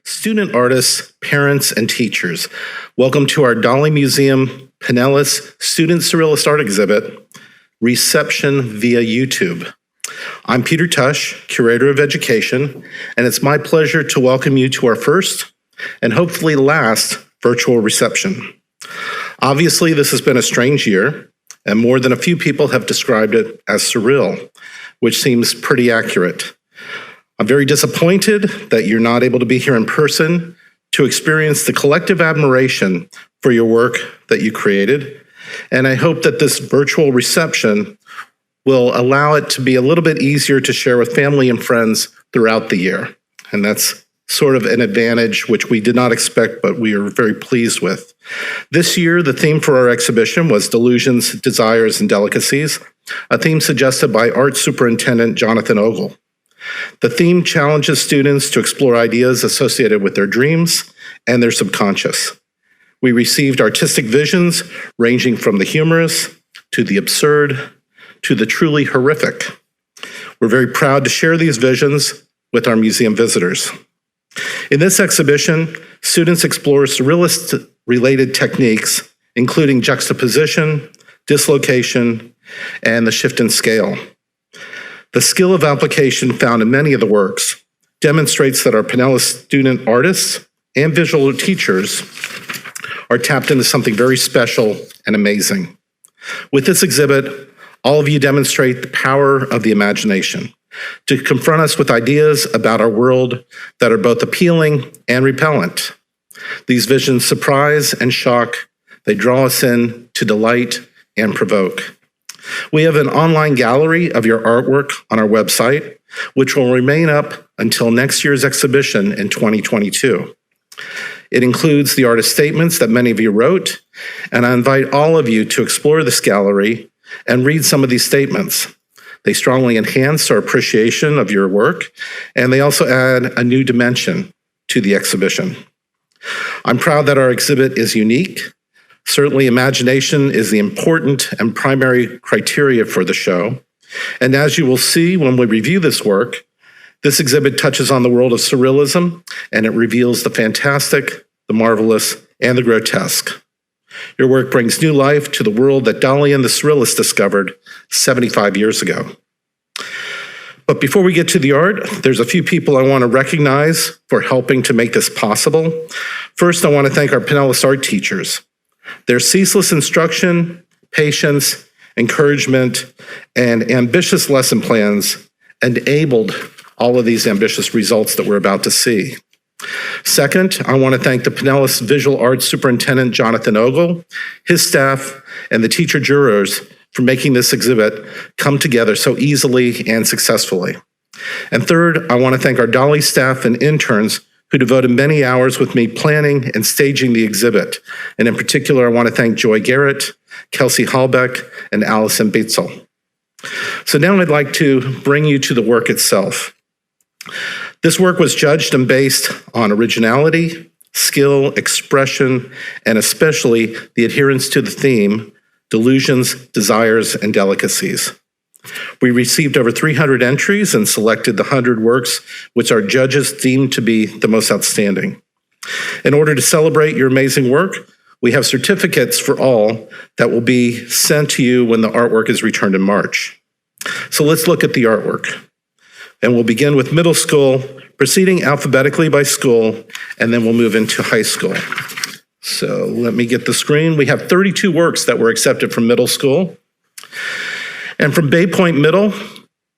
Student artists, parents, and teachers, welcome to our Dalí Museum Pinellas Student Surrealist Art Exhibit, Reception via YouTube. I'm Peter Tush, Curator of Education, and it's my pleasure to welcome you to our first and hopefully last virtual reception. Obviously, this has been a strange year, and more than a few people have described it as surreal, which seems pretty accurate. I'm very disappointed that you're not able to be here in person to experience the collective admiration for your work that you created, and I hope that this virtual reception will allow it to be a little bit easier to share with family and friends throughout the year. And that's sort of an advantage which we did not expect, but we are very pleased with. This year, the theme for our exhibition was Delusions, Desires, and Delicacies, a theme suggested by Art Superintendent Jonathan Ogle. The theme challenges students to explore ideas associated with their dreams and their subconscious. We received artistic visions ranging from the humorous to the absurd to the truly horrific. We're very proud to share these visions with our museum visitors. In this exhibition, students explore surrealist-related techniques, including juxtaposition, dislocation, and the shift in scale. The skill of application found in many of the works demonstrates that our Pinellas student artists and visual teachers are tapped into something very special and amazing. With this exhibit, all of you demonstrate the power of the imagination to confront us with ideas about our world that are both appealing and repellent. These visions surprise and shock. They draw us in to delight and provoke. We have an online gallery of your artwork on our website, which will remain up until next year's exhibition in 2022. It includes the artist statements that many of you wrote, and I invite all of you to explore this gallery and read some of these statements. They strongly enhance our appreciation of your work, and they also add a new dimension to the exhibition. I'm proud that our exhibit is unique. Certainly, imagination is the important and primary criteria for the show. And as you will see when we review this work, this exhibit touches on the world of surrealism, and it reveals the fantastic, the marvelous, and the grotesque. Your work brings new life to the world that Dalí and the Surrealists discovered 75 years ago. But before we get to the art, there's a few people I want to recognize for helping to make this possible. First, I want to thank our Pinellas art teachers. Their ceaseless instruction, patience, encouragement, and ambitious lesson plans enabled all of these ambitious results that we're about to see. Second, I want to thank the Pinellas Visual Arts Superintendent Jonathan Ogle, his staff, and the teacher jurors for making this exhibit come together so easily and successfully. And third, I want to thank our Dalí staff and interns who devoted many hours with me planning and staging the exhibit. And in particular, I want to thank Joy Garrett, Kelsey Hallbeck, and Allison Beetzel. So now I'd like to bring you to the work itself. This work was judged and based on originality, skill, expression, and especially the adherence to the theme, Delusions, Desires, and Delicacies. We received over 300 entries and selected the 100 works which our judges deemed to be the most outstanding. In order to celebrate your amazing work, we have certificates for all that will be sent to you when the artwork is returned in March. So let's look at the artwork. And we'll begin with middle school, proceeding alphabetically by school, and then we'll move into high school. So let me get the screen. We have 32 works that were accepted from middle school. And from Bay Point Middle,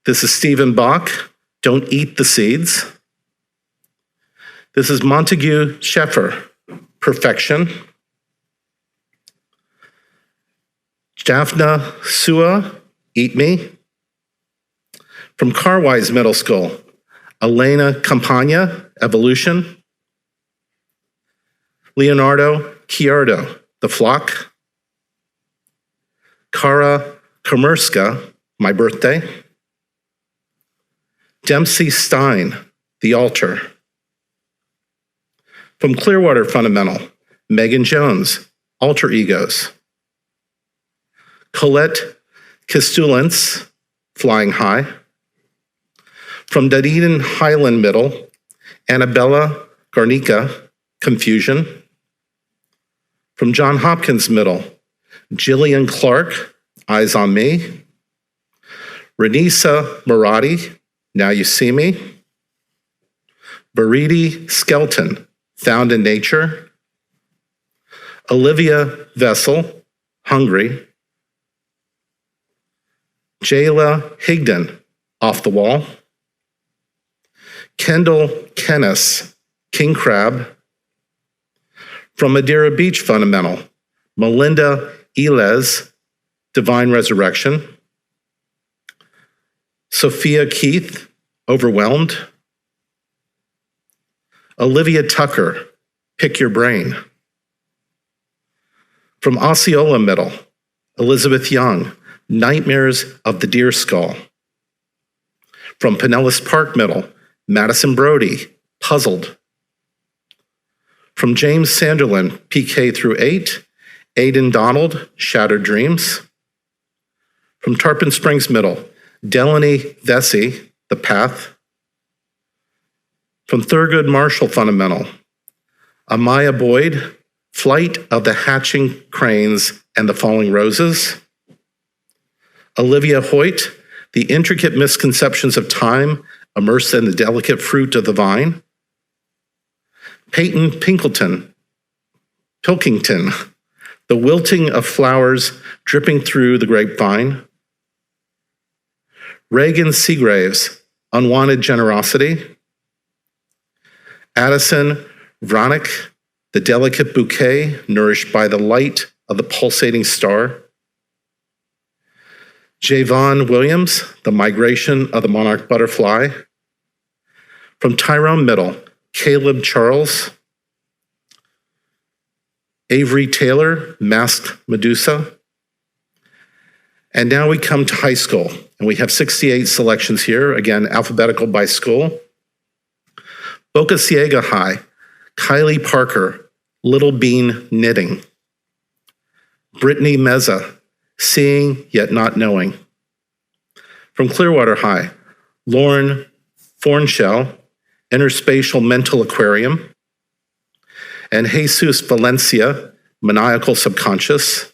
this is Stephen Bach, Don't Eat the Seeds. This is Montague Sheffer, Perfection. Jaffna Sua, Eat Me. From Carwise Middle School, Elena Campagna, Evolution. Leonardo Chiardo, The Flock. Kara Komerska, My Birthday. Dempsey Stein, The Altar. From Clearwater Fundamental, Megan Jones, Alter Egos. Colette Kistulens, Flying High. From Dunedin Highland Middle, Annabella Guernica, Confusion. From John Hopkins Middle, Gillian Clark, Eyes on Me. Renisa Murati, Now You See Me. Baridi Skelton, Found in Nature. Olivia Vessel, Hungry. Jayla Higdon, Off the Wall. Kendall Kennis, King Crab. From Madeira Beach Fundamental, Melinda Eles, Divine Resurrection. Sophia Keith, Overwhelmed. Olivia Tucker, Pick Your Brain. From Osceola Middle, Elizabeth Young, Nightmares of the Deer Skull. From Pinellas Park Middle, Madison Brody, Puzzled. From James Sanderlin, PK through 8, Aidan Donald, Shattered Dreams. From Tarpon Springs Middle, Delaney Vesey, The Path. From Thurgood Marshall Fundamental, Amaya Boyd, Flight of the Hatching Cranes and the Falling Roses. Olivia Hoyt, The Intricate Misconceptions of Time Immersed in the Delicate Fruit of the Vine. Peyton Pilkington, The Wilting of Flowers Dripping Through the Grapevine. Reagan Seagraves, Unwanted Generosity. Addison Vronick, The Delicate Bouquet Nourished by the Light of the Pulsating Star. Javon Williams, The Migration of the Monarch Butterfly. From Tyrone Middle, Caleb Charles. Avery Taylor, Masked Medusa. And now we come to high school, and we have 68 selections here, again, alphabetical by school. Boca Ciega High, Kylie Parker, Little Bean Knitting. Brittany Meza, Seeing Yet Not Knowing. From Clearwater High, Lauren Fornshell, Interspatial Mental Aquarium. And Jesus Valencia, Maniacal Subconscious.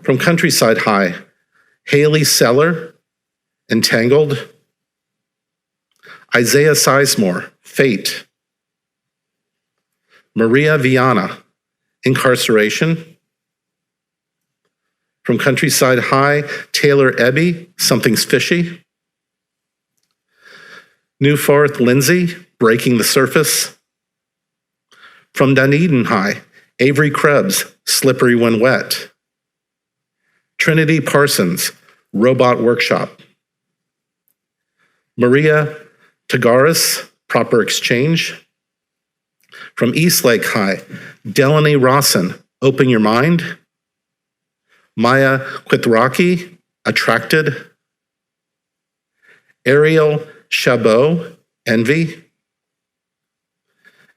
From Countryside High, Haley Seller, Entangled. Isaiah Sizemore, Fate. Maria Viana, Incarceration. From Countryside High, Taylor Ebby, Something's Fishy. Newforth Lindsay, Breaking the Surface. From Dunedin High, Avery Krebs, Slippery When Wet. Trinity Parsons, Robot Workshop. Maria Tagaris, Proper Exchange. From Eastlake High, Delaney Rawson, Open Your Mind. Maya Quithraki, Attracted. Ariel Chabot, Envy.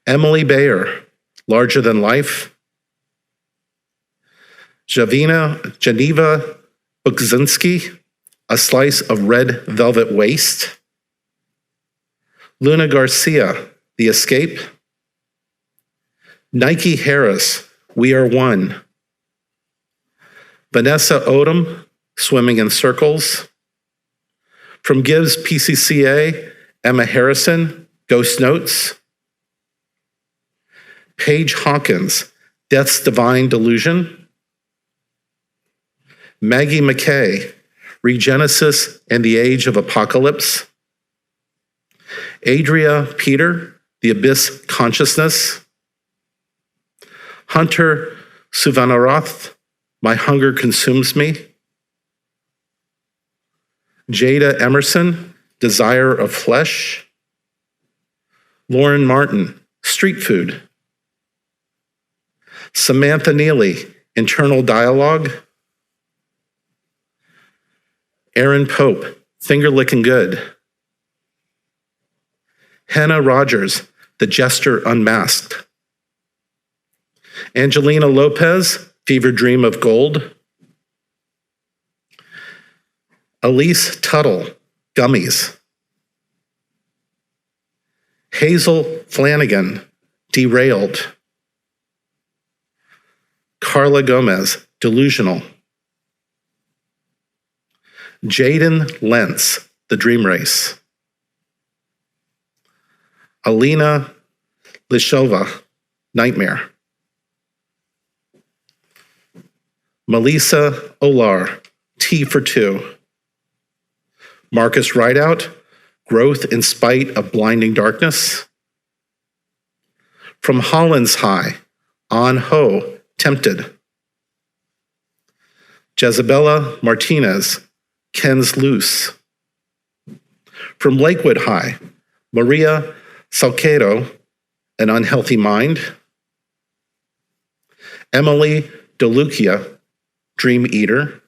Emily Bayer, Larger Than Life. Geneva Bukzinski, A Slice of Red Velvet Waste. Luna Garcia, The Escape. Nike Harris, We Are One. Vanessa Odom, Swimming in Circles. From Gibbs PCCA, Emma Harrison, Ghost Notes. Paige Hawkins, Death's Divine Delusion. Maggie McKay, Regenesis and the Age of Apocalypse. Adria Peter, The Abyss Consciousness. Hunter Suvanarath, My Hunger Consumes Me. Jada Emerson, Desire of Flesh. Lauren Martin, Street Food. Samantha Neely, Internal Dialogue. Aaron Pope, Finger Licking Good. Hannah Rogers, The Jester Unmasked. Angelina Lopez, Fever Dream of Gold. Elise Tuttle, Gummies. Hazel Flanagan, Derailed. Carla Gomez, Delusional. Jaden Lentz, The Dream Race. Alina Lishova, Nightmare. Melissa Olar, T for Two. Marcus Rideout, Growth in Spite of Blinding Darkness. From Holland's High, An Ho, Tempted. Jezabella Martinez, Ken's Loose. From Lakewood High, Maria Salcedo, An Unhealthy Mind. Emily DeLucia, Dream Eater.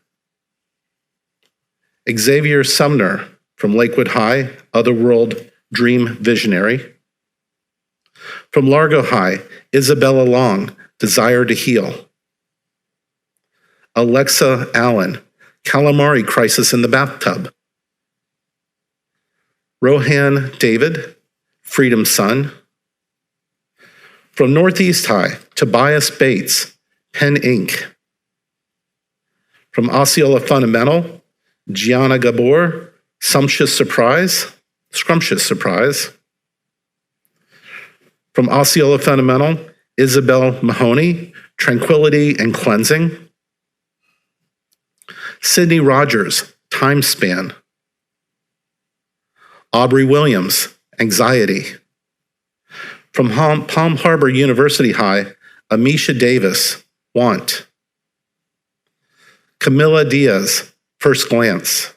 Xavier Sumner, from Lakewood High, Otherworld Dream Visionary. From Largo High, Isabella Long, Desire to Heal. Alexa Allen, Calamari Crisis in the Bathtub. Rohan David, Freedom Sun. From Northeast High, Tobias Bates, Pen Inc. From Osceola Fundamental, Gianna Gabor, Scrumptious Surprise. From Osceola Fundamental, Isabel Mahoney, Tranquility and Cleansing. Sydney Rogers, Time Span. Aubrey Williams, Anxiety. From Palm Harbor University High, Amisha Davis, Want. Camilla Diaz, First Glance.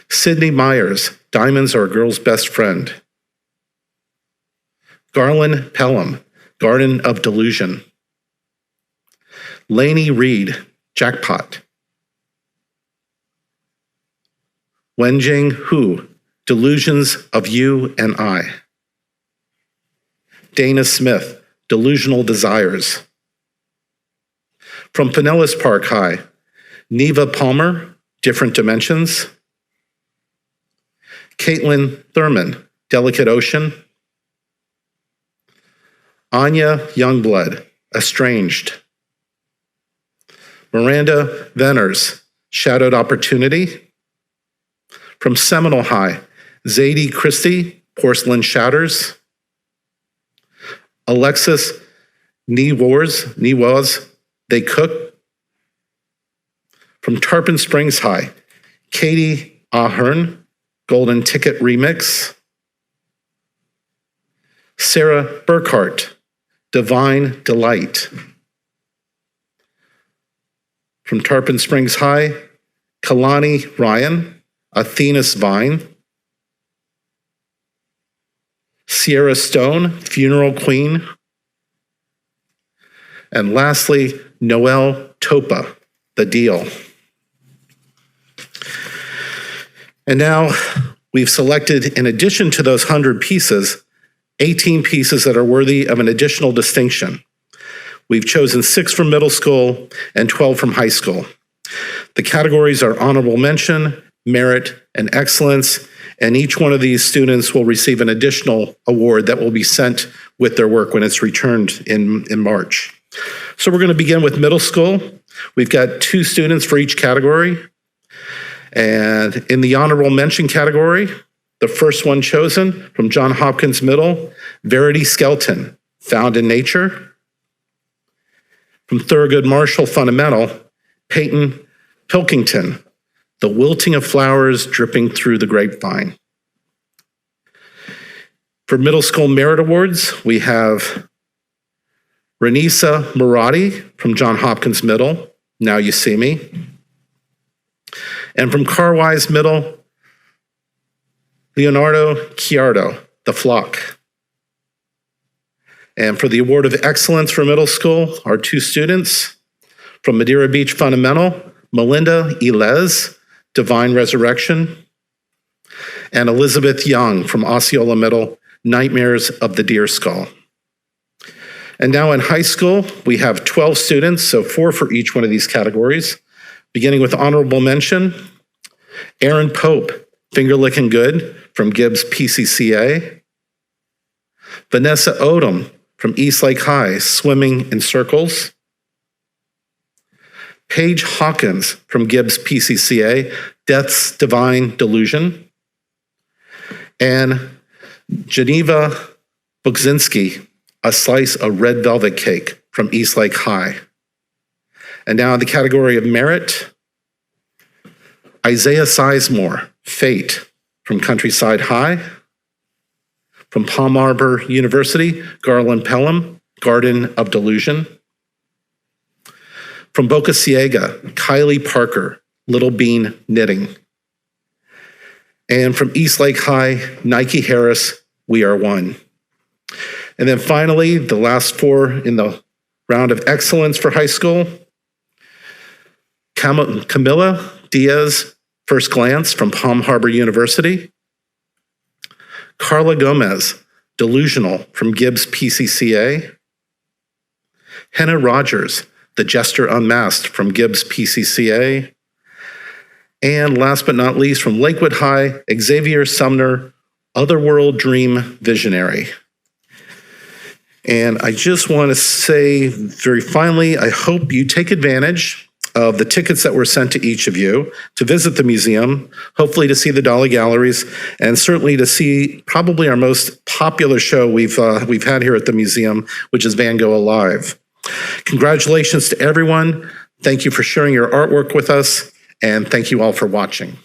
Sydney Myers, Diamonds Are a Girl's Best Friend. Garland Pelham, Garden of Delusion. Lainey Reed, Jackpot. Wenjing Hu, Delusions of You and I. Dana Smith, Delusional Desires. From Pinellas Park High, Neva Palmer, Different Dimensions. Caitlin Thurman, Delicate Ocean. Anya Youngblood, Estranged. Miranda Venners, Shadowed Opportunity. From Seminole High, Zadie Christie, Porcelain Shatters. Alexis Niwoz, They Cook. From Tarpon Springs High, Katie Ahern, Golden Ticket Remix. Sarah Burkhart, Divine Delight. From Tarpon Springs High, Kalani Ryan, Athena's Vine. Sierra Stone, Funeral Queen. And lastly, Noelle Topa, The Deal. And now we've selected, in addition to those 100 pieces, 18 pieces that are worthy of an additional distinction. We've chosen 6 from middle school and 12 from high school. The categories are honorable mention, merit, and excellence, and each one of these students will receive an additional award that will be sent with their work when it's returned in March. So we're going to begin with middle school. We've got 2 students for each category. And in the honorable mention category, the first one chosen from John Hopkins Middle, Verity Skelton, Found in Nature. From Thurgood Marshall Fundamental, Peyton Pilkington, The Wilting of Flowers Dripping Through the Grapevine. For middle school merit awards, we have Renisa Murati from John Hopkins Middle, Now You See Me. And from Carwise Middle, Leonardo Chiardo, The Flock. And for the Award of Excellence for middle school, our 2 students from Madeira Beach Fundamental, Melinda Ilez, Divine Resurrection, and Elizabeth Young from Osceola Middle, Nightmares of the Deer Skull. And now in high school, we have 12 students, so 4 for each one of these categories. Beginning with honorable mention, Aaron Pope, Finger Licking Good, from Gibbs PCCA. Vanessa Odom from Eastlake High, Swimming in Circles. Paige Hawkins from Gibbs PCCA, Death's Divine Delusion. And Geneva Bogzinski, A Slice of Red Velvet Cake from Eastlake High. And now in the category of merit, Isaiah Sizemore, Fate from Countryside High. From Palm Harbor University, Garland Pelham, Garden of Delusion. From Boca Ciega, Kylie Parker, Little Bean Knitting. And from Eastlake High, Nike Harris, We Are One. And then finally, the last four in the round of excellence for high school, Camila Diaz, First Glance from Palm Harbor University. Carla Gomez, Delusional from Gibbs PCCA. Henna Rogers, The Jester Unmasked from Gibbs PCCA. And last but not least, from Lakewood High, Xavier Sumner, Otherworld Dream Visionary. And I just want to say very finally, I hope you take advantage of the tickets that were sent to each of you to visit the museum, hopefully to see the Dalí galleries, and certainly to see probably our most popular show we've had here at the museum, which is Van Gogh Alive. Congratulations to everyone. Thank you for sharing your artwork with us, and thank you all for watching.